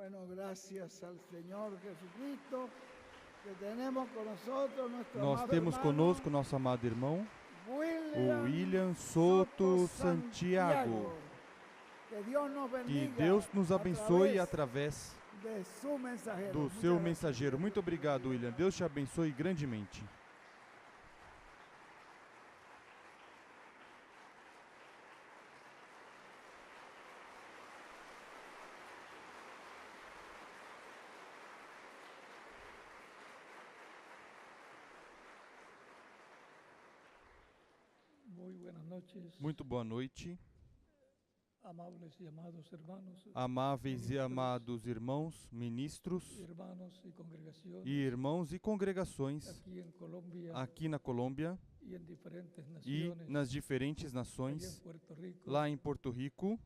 Bueno, gracias al Señor Jesucristo, que tenemos con nosotros nuestro Nós amado temos hermano conosco nosso amado irmão, o William Soto Soto Santiago. Que Deus nos Que bendiga Deus nos abençoe através através de su mensajero. do Muchas seu gracias. mensageiro. Muito obrigado, William. Deus te abençoe grandemente. Muy buenas noches, Muito boa noite, amables y amados hermanos, amáveis e amados irmãos, ministros hermanos y congregaciones e irmãos e congregações aquí en Colombia aqui na Colômbia y en diferentes e naciones, nas diferentes allá en nações, Puerto Rico, lá em Porto Rico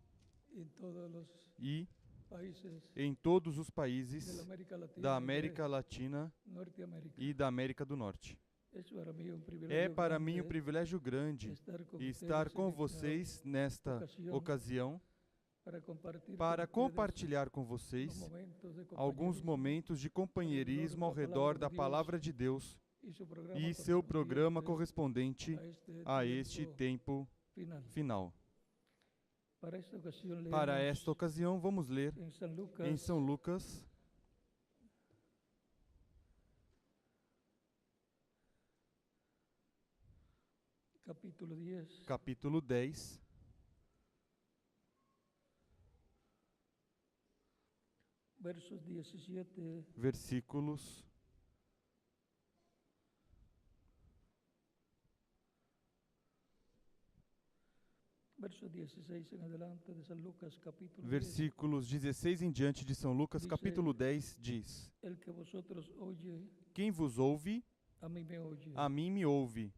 y en todos los e países em todos os de la países América Latina, da y América Latina de Norteamérica. e da América do Norte. Es para mí un É privilegio para mim um grande privilégio grande estar com vocês nesta ocasião para compartilhar com vocês alguns momentos de companheirismo ao redor da Palavra de Deus e seu programa correspondente a este tempo final. Para esta ocasião, vamos ler em São Lucas, capítulo 10, capítulo 10, versos 17 versículos versos 16 en adelante de San Lucas capítulo 10. versículos 16 em diante de São Lucas, Dice, capítulo 10, diz: El que vosotros oye, Quem vos ouve, a mí me oye. a mim me ouve.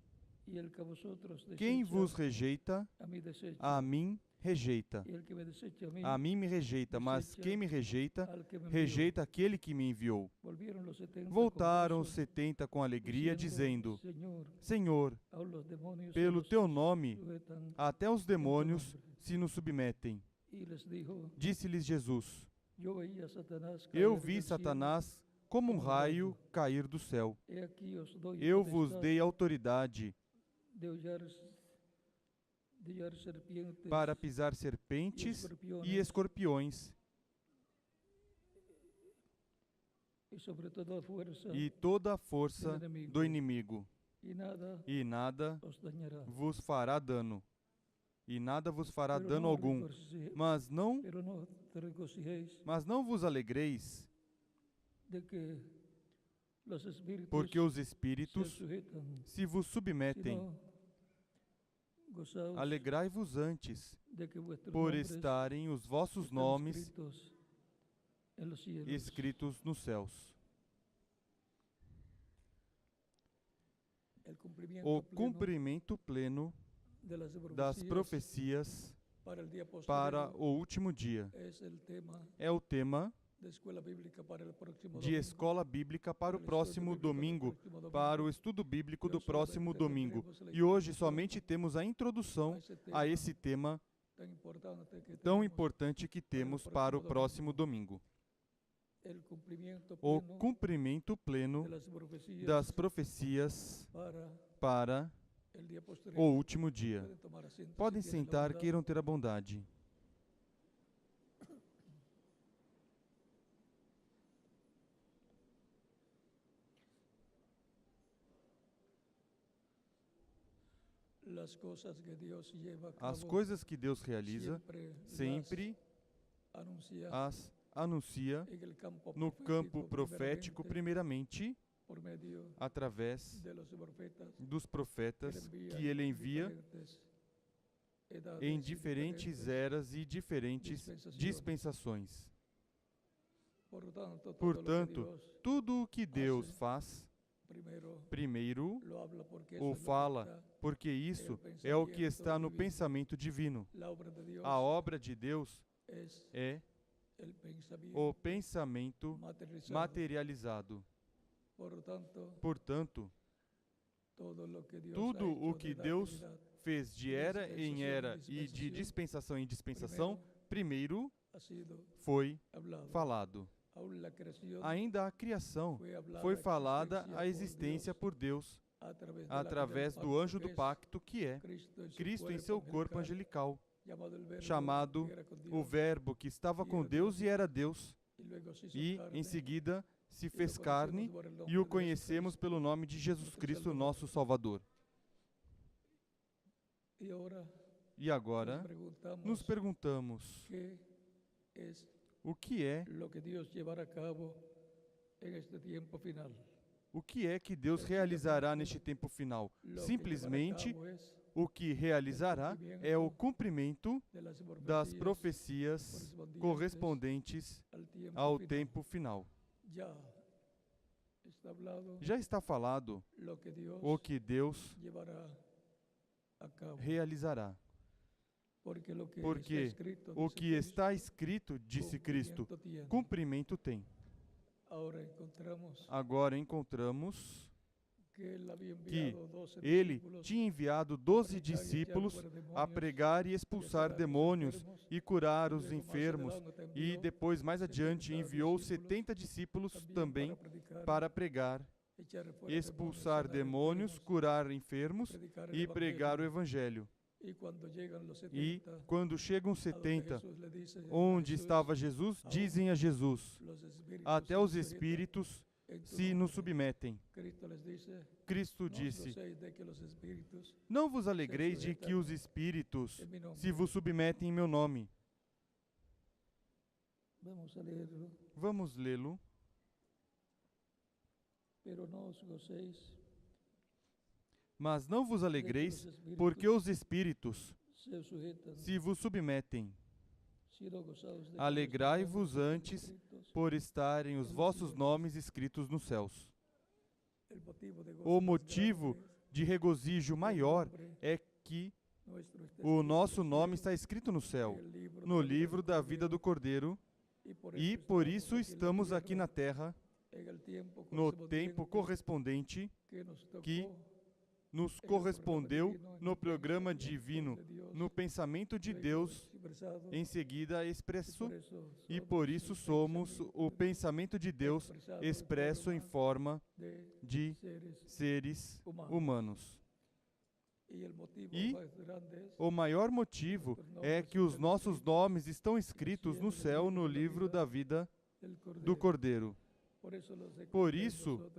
Y el que vosotros Quem desecha, vos rejeita, a mí desecha. a mim rejeita. Y el que me desecha A mim me rejeita, mas quem me rejeita, al que me envió. rejeita aquele que me enviou. Volvieron los 70 Voltaram con os gozo, 70 com alegria, dizendo: Señor, Senhor, aun los demonios pelo nos teu nome, sujetan. até os demônios se nos submetem. Y les dijo, Disse-lhes Jesus: yo veía a Satanás caer Eu del vi cielo. Satanás como um raio cair do céu. He aquí os doy Eu vos potestad dei autoridade de hollar serpientes para pisar serpentes e escorpiões y sobre toda fuerza, e toda a força do inimigo, y nada e nada os dañará. vos fará dano. E nada vos fará Pero dano no algum. regocije- Mas não te regocijéis vos alegreis, de que los espíritus porque os se espíritos sujetan, se vos submetem. sino gozaos Alegrai-vos antes, de que vuestros por nombres estarem os vossos están nomes escritos en los cielos. escritos nos céus. El cumplimiento O pleno cumprimento pleno de las das profecías profecias para el día para posterior o último dia. es el tema É o tema de escuela bíblica para el próximo de domingo. escola bíblica para o próximo domingo, para o estudo bíblico do próximo domingo. E hoje somente temos a introdução a esse tema tão importante que temos para o próximo domingo. El cumplimiento O pleno cumprimento pleno de las profecías das profecias para el día posterior. o último dia. Pueden tomar asiento, Podem si tienen la sentar, bondad. queiram ter a bondade. Las cosas que Dios lleva a As cabo, coisas que Deus realiza, sempre las anuncia as anuncia en el campo no campo profético, primeramente, primeiramente, por medio através de los profetas dos profetas que ele envia em diferentes eras e diferentes dispensações. Portanto, tudo o que Deus faz, primeiro o fala, porque isso é o que está no pensamento divino. A obra de Deus é o pensamento materializado. Portanto, tudo o que Deus fez de era em era e de dispensação em dispensação, primeiro foi falado. Ainda a criação foi falada a existência por Deus, através do anjo do pacto, que é Cristo em seu corpo angelical, chamado o Verbo que estava com Deus e era Deus, e em seguida se fez carne, e o conhecemos pelo nome de Jesus Cristo, nosso Salvador. E agora nos perguntamos, o que é que Deus realizará neste tempo final? Simplesmente, o que realizará é o cumprimento das profecias correspondentes ao tempo final. Já está falado o que Deus realizará. Porque o que está escrito, disse Cristo, cumprimento tem. Agora encontramos que ele tinha enviado 12 discípulos a pregar e expulsar demônios e curar os enfermos, e depois, mais adiante, enviou 70 discípulos também para pregar, expulsar demônios, curar enfermos e pregar o Evangelho. E quando chegam 70, onde estava Jesus, dizem a Jesus, até os espíritos se nos submetem. Cristo disse, não vos alegreis de que os espíritos se vos submetem em meu nome. Vamos lê-lo. Mas não vos alegreis, porque os espíritos se vos submetem. Alegrai-vos antes por estarem os vossos nomes escritos nos céus. O motivo de regozijo maior é que o nosso nome está escrito no céu, no livro da vida do Cordeiro, e por isso estamos aqui na terra, no tempo correspondente que nos correspondeu no programa divino, no pensamento de Deus, em seguida expresso, e por isso somos o pensamento de Deus expresso em forma de seres humanos. E o maior motivo é que os nossos nomes estão escritos no céu, no livro da vida do Cordeiro. Por isso,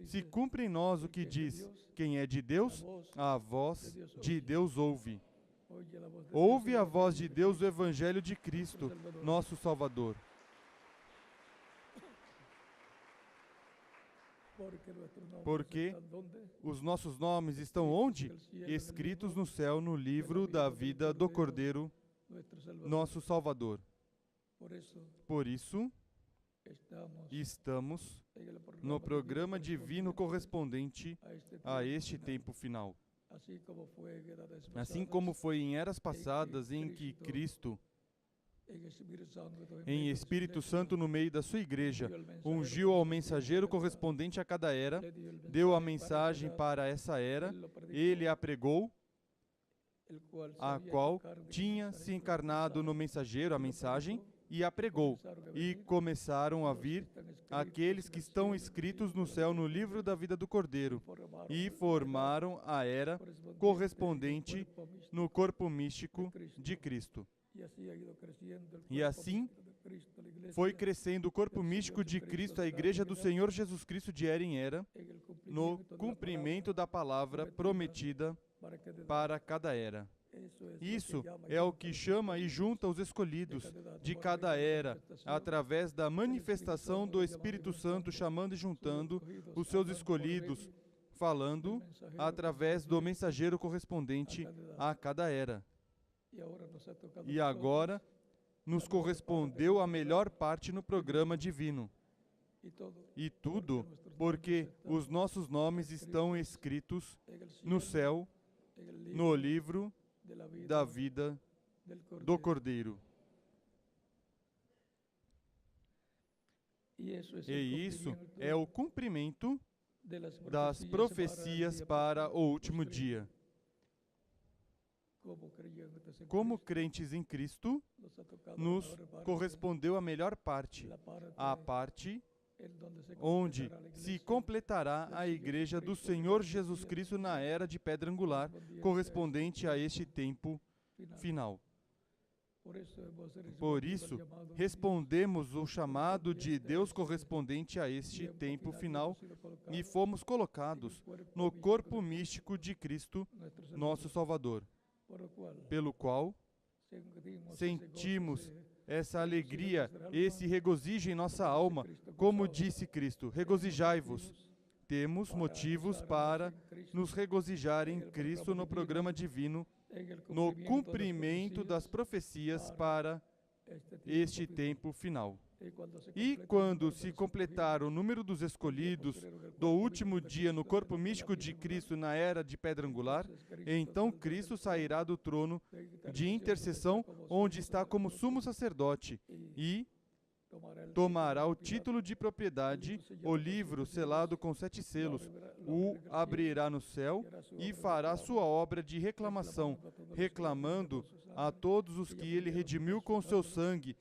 se cumpre em nós o que diz, quem é de Deus, a voz de Deus ouve. Ouve a voz de Deus o Evangelho de Cristo, nosso Salvador. Porque os nossos nomes estão onde? Escritos no céu, no livro da vida do Cordeiro, nosso Salvador. Por isso, estamos no programa divino correspondente a este tempo final. Assim como foi em eras passadas em que Cristo, em Espírito Santo no meio da sua igreja, ungiu ao mensageiro correspondente a cada era, deu a mensagem para essa era, ele a pregou, a qual tinha se encarnado no mensageiro, a mensagem, e a pregou. E começaram a vir aqueles que estão escritos no céu no livro da vida do Cordeiro, e formaram a era correspondente no corpo místico de Cristo. E assim foi crescendo o corpo místico de Cristo, a igreja do Senhor Jesus Cristo de era em era, no cumprimento da palavra prometida para cada era. Isso é o que chama e junta os escolhidos de cada era, através da manifestação do Espírito Santo, chamando e juntando os seus escolhidos, falando através do mensageiro correspondente a cada era. E agora nos correspondeu a melhor parte no programa divino. E tudo porque os nossos nomes estão escritos no céu, no livro da vida do Cordeiro. E isso é o cumprimento das profecias para o último dia. Como crentes em Cristo, nos correspondeu a melhor parte, a parte onde se completará a igreja do Senhor Jesus Cristo na era de pedra angular, correspondente a este tempo final. Por isso, respondemos o chamado de Deus correspondente a este tempo final e fomos colocados no corpo místico de Cristo, nosso Salvador, pelo qual sentimos essa alegria, esse regozijo em nossa alma, como disse Cristo, regozijai-vos. Temos motivos para nos regozijar em Cristo no programa divino, no cumprimento das profecias para este tempo final. E quando se completar o número dos escolhidos do último dia no corpo místico de Cristo na era de pedra angular, então Cristo sairá do trono de intercessão, onde está como sumo sacerdote, e tomará o título de propriedade, o livro selado com 7 selos, o abrirá no céu e fará sua obra de reclamação, reclamando a todos os que ele redimiu com seu sangue,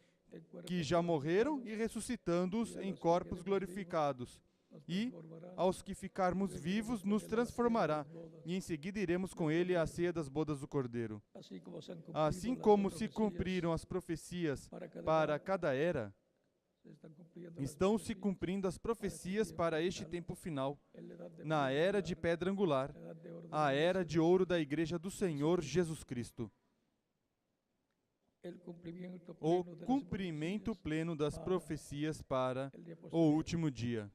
que já morreram, e ressuscitando-os em corpos glorificados. E, aos que ficarmos vivos, nos transformará, e em seguida iremos com ele à ceia das bodas do Cordeiro. Assim como se cumpriram as profecias para cada era, estão se cumprindo as profecias para este tempo final, na era de pedra angular, a era de ouro da Igreja do Senhor Jesus Cristo. O cumprimento pleno das profecias para o último dia.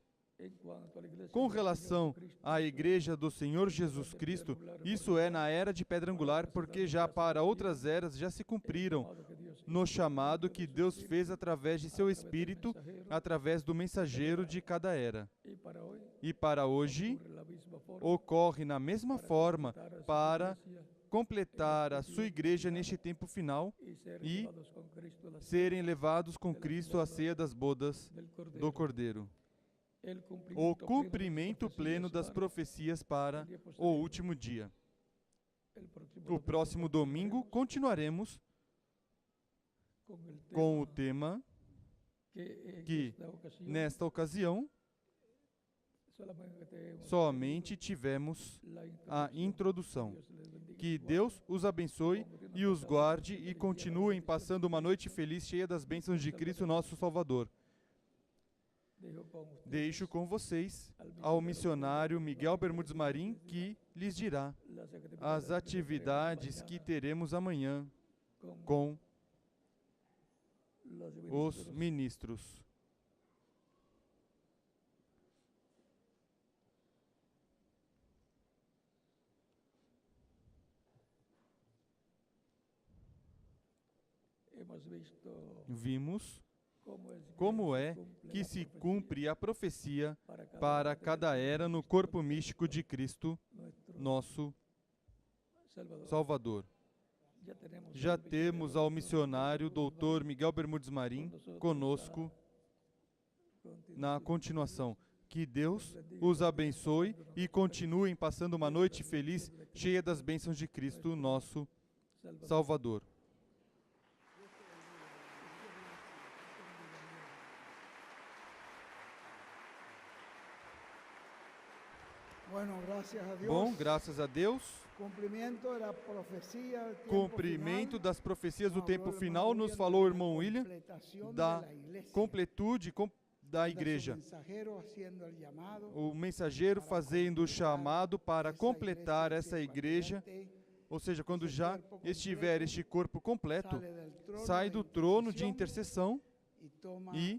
Com relação à Igreja do Senhor Jesus Cristo, isso é na era de pedra angular, porque já para outras eras já se cumpriram no chamado que Deus fez através de seu Espírito, através do mensageiro de cada era. E para hoje, ocorre na mesma forma para completar a sua igreja neste tempo final e serem levados com Cristo à ceia das bodas do Cordeiro. O cumprimento pleno das profecias para o último dia. O próximo domingo continuaremos com o tema que, nesta ocasião, somente tivemos a introdução. Que Deus os abençoe e os guarde e continuem passando uma noite feliz, cheia das bênçãos de Cristo, nosso Salvador. Deixo com vocês ao missionário Miguel Bermudes Marim, que lhes dirá as atividades que teremos amanhã com os ministros. Vimos como é que se cumpre a profecia para cada era no corpo místico de Cristo, nosso Salvador. Já temos ao missionário Dr. Miguel Bermudes Marim conosco na continuação. Que Deus os abençoe e continuem passando uma noite feliz, cheia das bênçãos de Cristo, nosso Salvador. Bom, graças a Deus. Cumprimento das profecias do tempo final, nos falou o irmão William, da completude da igreja. O mensageiro fazendo o chamado para completar essa igreja, ou seja, quando já estiver este corpo completo, sai do trono de intercessão e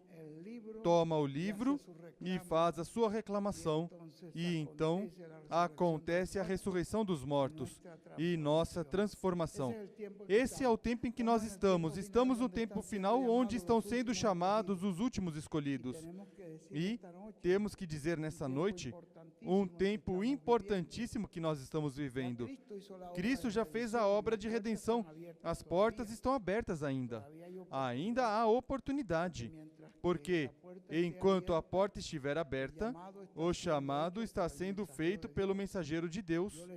toma o livro e faz a sua reclamação, e então acontece a ressurreição dos mortos e nossa transformação. Esse é o tempo em que nós estamos. Estamos no tempo final, onde estão sendo chamados os últimos escolhidos. E temos que dizer nessa noite um tempo importantíssimo que nós estamos vivendo. Cristo já fez a obra de redenção. As portas estão abertas ainda. Ainda há oportunidade, porque enquanto a porta estiver aberta, o chamado está sendo feito pelo mensageiro de Deus.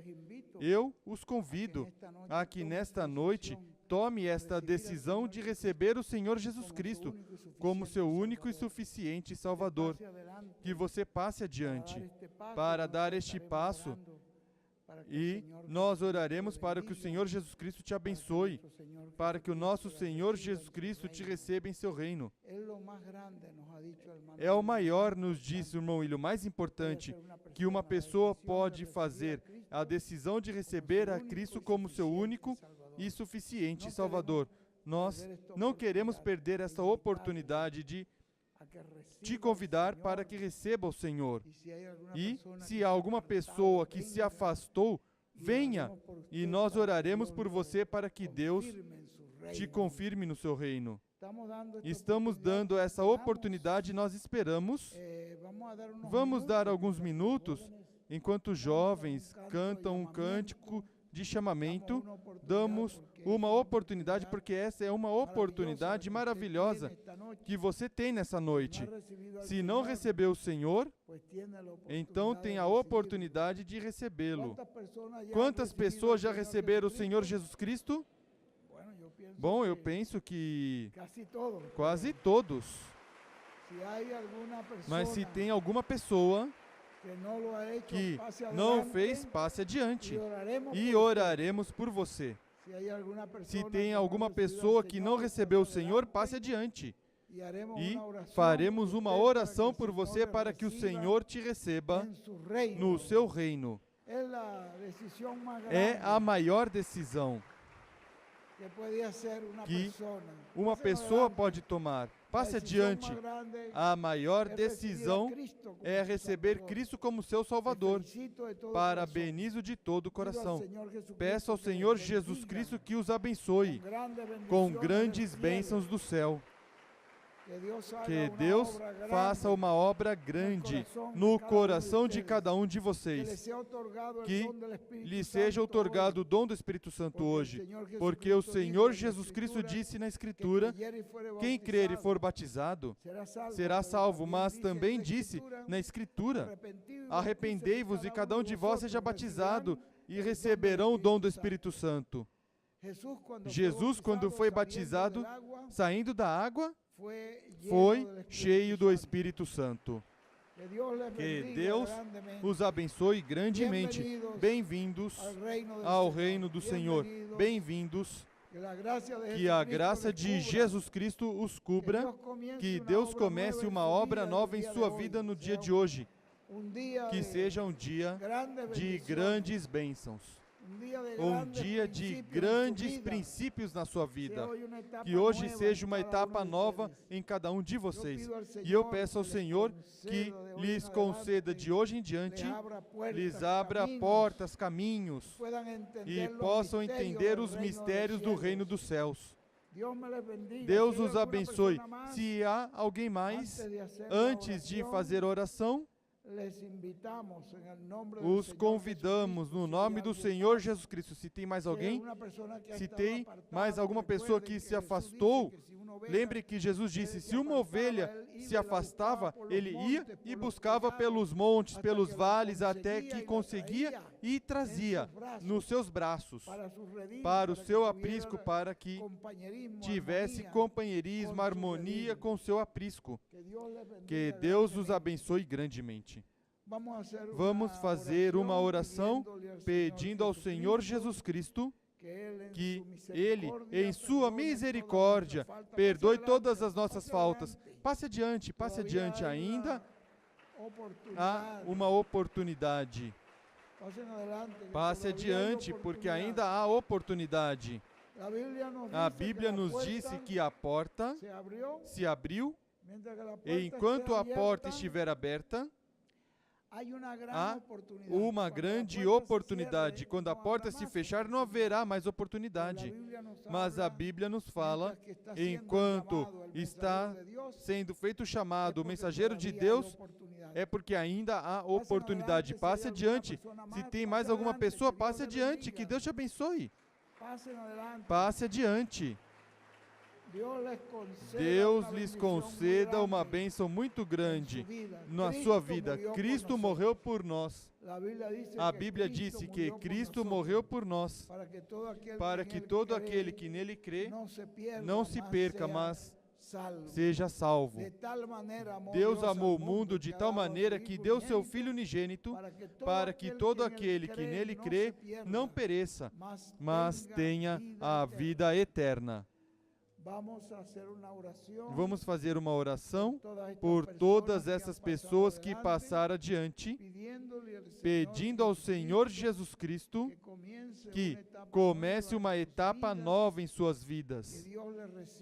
Eu os convido a que nesta noite tome esta decisão de receber o Senhor Jesus Cristo como seu único e suficiente Salvador. Que você passe adiante para dar este passo e nós oraremos para que o Senhor Jesus Cristo te abençoe, para que o nosso Senhor Jesus Cristo te receba em seu reino. É o maior, nos diz o irmão William, o mais importante que uma pessoa pode fazer, a decisão de receber a Cristo como seu único e suficiente Salvador. Nós não queremos perder essa oportunidade de te convidar para que receba o Senhor. E se há alguma pessoa que se afastou, venha e nós oraremos por você para que Deus te confirme no seu reino. Estamos dando essa oportunidade, nós esperamos. Vamos dar alguns minutos, enquanto os jovens cantam um cântico de chamamento, damos uma oportunidade, porque essa é uma oportunidade maravilhosa que você tem nessa noite. Se não recebeu o Senhor, então tem a oportunidade de recebê-lo. Quantas pessoas já receberam o Senhor Jesus Cristo? Bom, eu penso que quase todos. Mas se tem alguma pessoa que não fez, passe adiante e oraremos por você. Se tem alguma pessoa que não recebeu o Senhor, passe adiante e faremos uma oração por você para que o Senhor te receba no seu reino. É a maior decisão que uma pessoa pode tomar. Passe adiante. A maior decisão é receber Cristo como seu Salvador. Parabenizo de todo o coração. Peço ao Senhor Jesus Cristo que os abençoe com grandes bênçãos do céu. Que Deus faça uma obra grande no coração de cada um de vocês. Que lhe seja otorgado o dom do Espírito Santo hoje. Porque o Senhor Jesus Cristo disse na Escritura, quem crer e for batizado será salvo. Mas também disse na Escritura, arrependei-vos e cada um de vós seja batizado e receberão o dom do Espírito Santo. Jesus, quando foi batizado, saindo da água, foi cheio do Espírito Santo. Que Deus os abençoe grandemente. Bem-vindos ao reino do Senhor. Bem-vindos. Que a graça de Jesus Cristo os cubra. Que Deus comece uma obra nova em sua vida no dia de hoje. Que seja um dia de grandes bênçãos. Um dia de grandes princípios na sua vida. Que hoje seja uma etapa nova em cada um de vocês. E eu peço ao Senhor que lhes conceda de hoje em diante, lhes abra portas, caminhos, e possam entender os mistérios do reino dos céus. Deus os abençoe. Se há alguém mais, antes de fazer oração, os convidamos no nome do Senhor Jesus Cristo. Se tem mais alguém, se tem mais alguma pessoa que se afastou, lembre que Jesus disse, se uma ovelha se afastava, ele ia e buscava pelos montes, pelos vales, até que conseguia e trazia nos seus braços para o seu aprisco, para que tivesse companheirismo, harmonia com o seu aprisco. Que Deus os abençoe grandemente. Vamos fazer uma oração pedindo ao Senhor Jesus Cristo que Ele, em sua misericórdia, perdoe todas as nossas faltas. Passe adiante ainda. Há uma oportunidade. Passe adiante, porque ainda há oportunidade. A Bíblia nos disse que a porta se abriu, e enquanto a porta estiver aberta, há uma grande oportunidade. Quando a porta se fechar, não haverá mais oportunidade. Mas a Bíblia nos fala, enquanto está sendo feito o chamado, o mensageiro de Deus, é porque ainda há oportunidade. Passe adiante. Se tem mais alguma pessoa, passe adiante. Que Deus te abençoe. Passe adiante. Deus lhes conceda uma bênção muito grande na sua vida. Cristo morreu por nós. A Bíblia disse que Cristo morreu por nós, para que todo aquele que nele crê não se perca, mas seja salvo. Deus amou o mundo de tal maneira que deu seu Filho unigênito, para que todo aquele que nele crê não pereça, mas tenha a vida eterna. Vamos fazer uma oração por todas essas pessoas que passaram adiante, pedindo ao Senhor Jesus Cristo que comece uma etapa nova em suas vidas.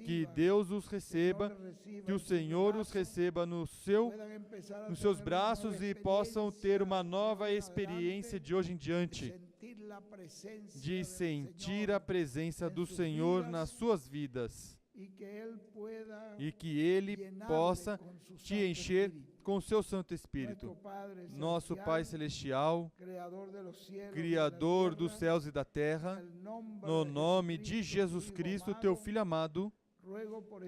Que Deus os receba, que o Senhor os receba nos seus braços e possam ter uma nova experiência de hoje em diante, de sentir a presença do Senhor nas suas vidas. E que Ele possa te encher com o seu Santo Espírito. Nosso Pai Celestial, Criador dos céus e da terra, no nome de Jesus Cristo, Teu Filho amado,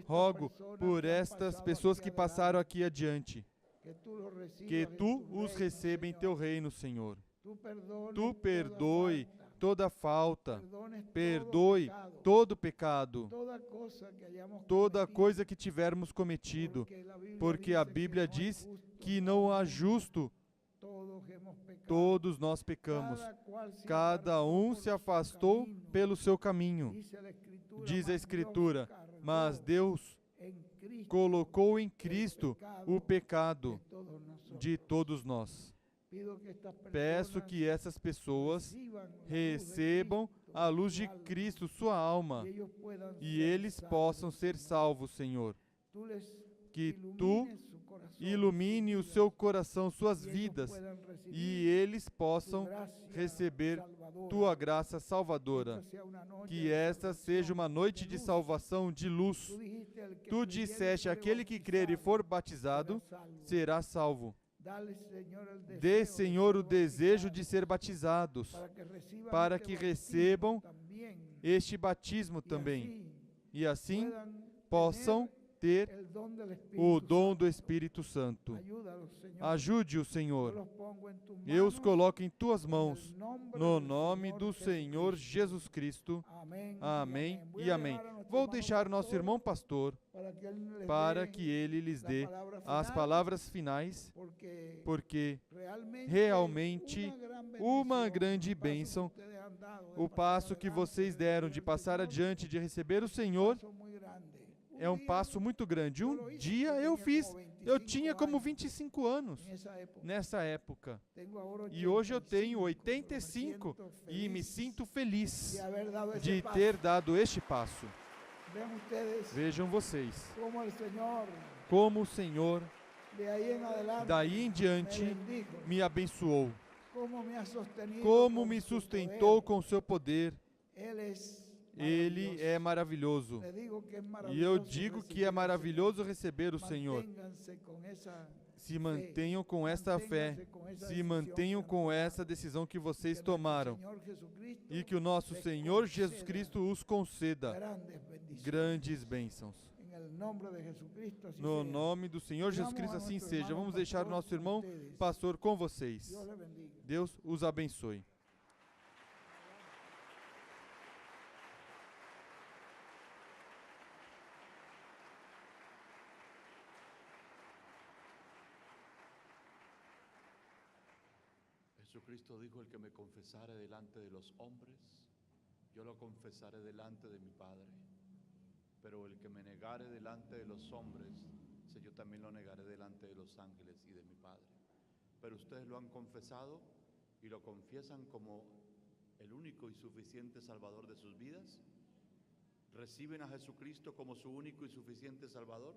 rogo por estas pessoas que passaram aqui adiante, que Tu os receba em Teu reino, Senhor. Tu perdoe toda falta, perdoe todo pecado, toda coisa que tivermos cometido, porque a Bíblia diz que não há justo, todos nós pecamos, cada um se afastou pelo seu caminho, diz a Escritura, mas Deus colocou em Cristo o pecado de todos nós. Peço que essas pessoas recebam a luz de Cristo, sua alma, e eles possam ser salvos, Senhor. Que Tu ilumine o seu coração, suas vidas, e eles possam receber Tua graça salvadora. Que esta seja uma noite de salvação, de luz. Tu disseste, aquele que crer e for batizado, será salvo. Dê, Senhor, o desejo de ser batizados, para que recebam este batismo também, e assim possam ter o dom do Espírito Santo. Ajude-o, Senhor. Eu os coloco em Tuas mãos, no nome do Senhor Jesus Cristo. Amém e amém. Vou deixar o nosso irmão pastor para que ele lhes dê as palavras finais, porque realmente uma grande bênção, o passo que vocês deram de passar adiante, de receber o Senhor, é um passo muito grande. Um dia eu tinha como 25 anos nessa época. E hoje eu tenho 85 e me sinto feliz de ter dado este passo. Vejam vocês como o Senhor daí em diante me abençoou, como me sustentou com o seu poder. Ele é maravilhoso. E eu digo que é maravilhoso receber o Senhor. Se mantenham com esta fé, se mantenham com essa decisão que vocês tomaram. E que o nosso Senhor Jesus Cristo os conceda grandes bênçãos. No nome do Senhor Jesus Cristo, assim seja. Vamos deixar o nosso irmão pastor com vocês. Deus os abençoe. Jesucristo dijo, el que me confesare delante de los hombres, yo lo confesaré delante de mi Padre. Pero el que me negare delante de los hombres, yo también lo negaré delante de los ángeles y de mi Padre. Pero ustedes lo han confesado y lo confiesan como el único y suficiente Salvador de sus vidas. ¿Reciben a Jesucristo como su único y suficiente Salvador?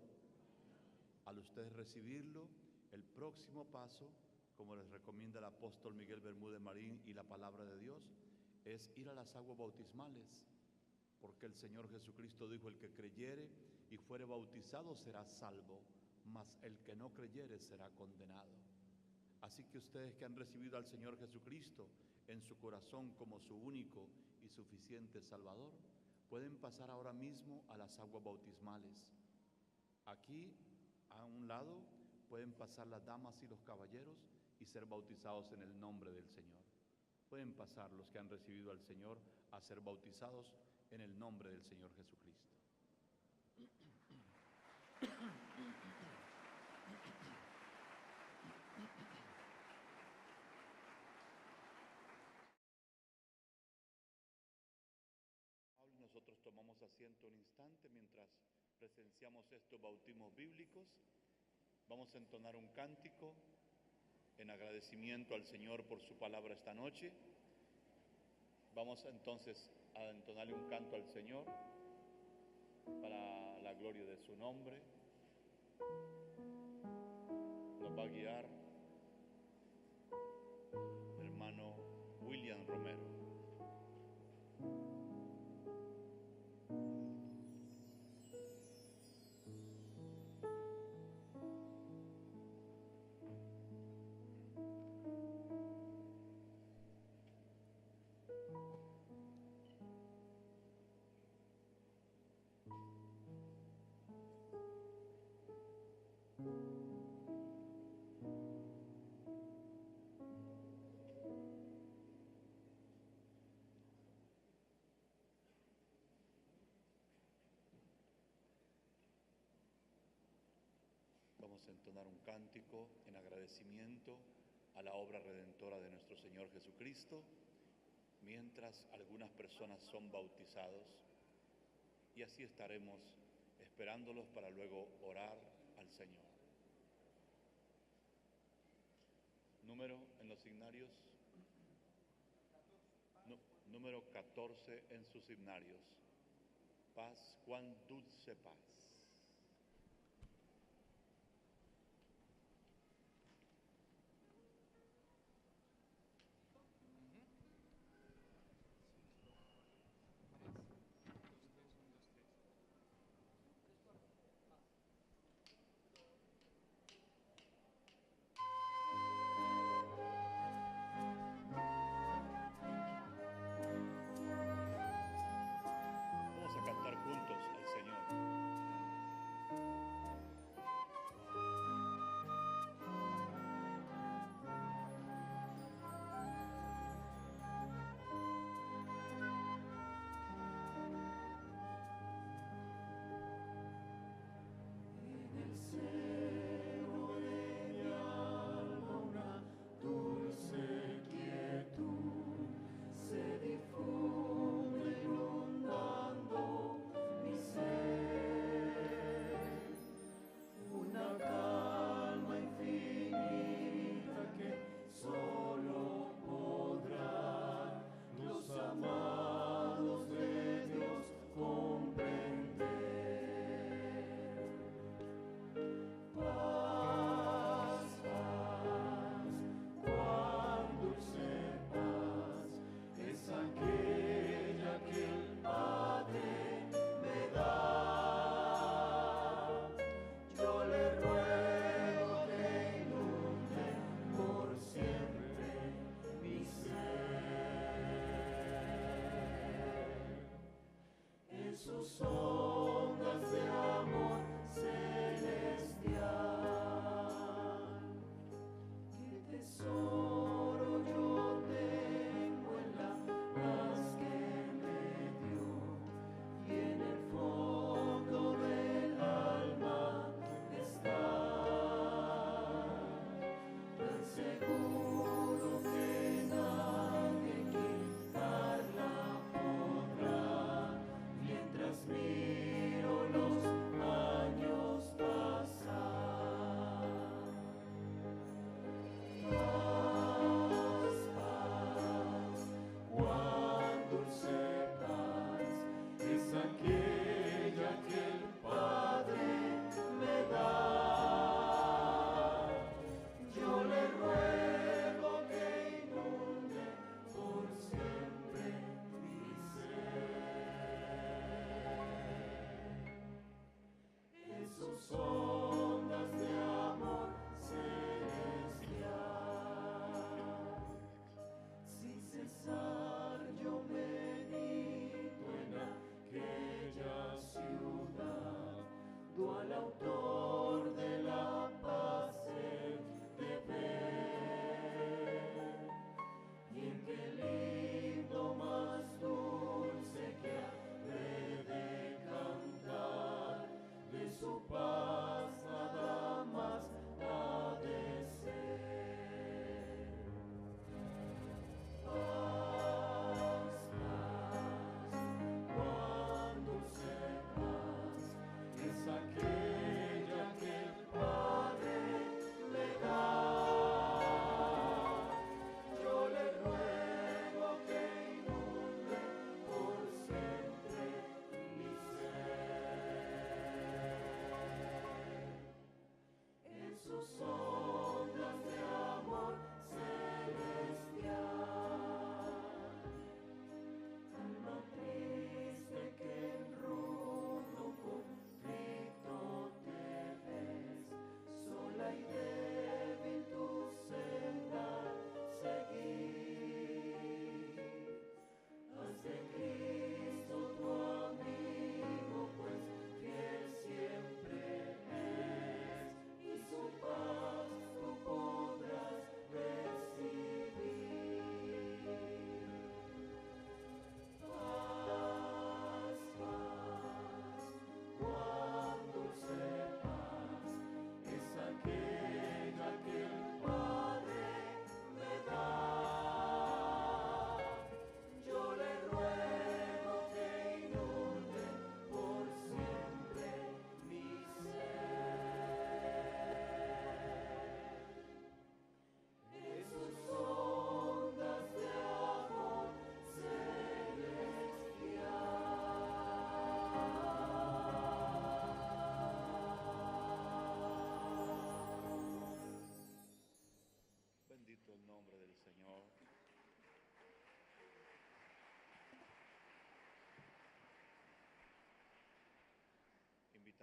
Al ustedes recibirlo, el próximo paso, como les recomienda el apóstol Miguel Bermúdez Marín y la palabra de Dios, es ir a las aguas bautismales, porque el Señor Jesucristo dijo, el que creyere y fuere bautizado será salvo, mas el que no creyere será condenado. Así que ustedes que han recibido al Señor Jesucristo en su corazón como su único y suficiente Salvador, pueden pasar ahora mismo a las aguas bautismales. Aquí, a un lado, pueden pasar las damas y los caballeros y ser bautizados en el nombre del Señor. Pueden pasar los que han recibido al Señor a ser bautizados en el nombre del Señor Jesucristo. Nosotros tomamos asiento un instante mientras presenciamos estos bautismos bíblicos. Vamos a entonar un cántico en agradecimiento al Señor por su palabra esta noche. Vamos entonces a entonarle un canto al Señor para la gloria de su nombre. Nos va a guiar el hermano William Romero. Vamos a entonar un cántico en agradecimiento a la obra redentora de nuestro Señor Jesucristo, mientras algunas personas son bautizados, y así estaremos esperándolos para luego orar al Señor. Número en los signarios, número 14 en sus signarios. Paz, cuán dulce paz. Vamos a cantar juntos al Señor.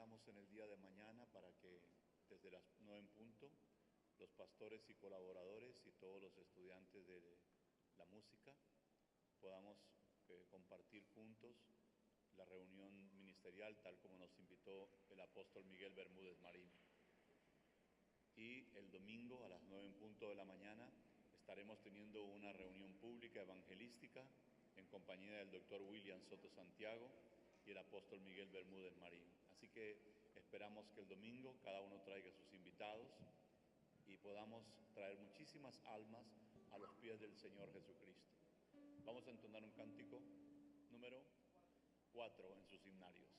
invitamos en el día de mañana para que desde las 9:00 los pastores y colaboradores y todos los estudiantes de la música podamos compartir juntos la reunión ministerial tal como nos invitó el apóstol Miguel Bermúdez Marín. Y el domingo a las 9:00 de la mañana estaremos teniendo una reunión pública evangelística en compañía del doctor William Soto Santiago y el apóstol Miguel Bermúdez Marín. Así que esperamos que el domingo cada uno traiga sus invitados y podamos traer muchísimas almas a los pies del Señor Jesucristo. Vamos a entonar un cántico número 4 en sus himnarios.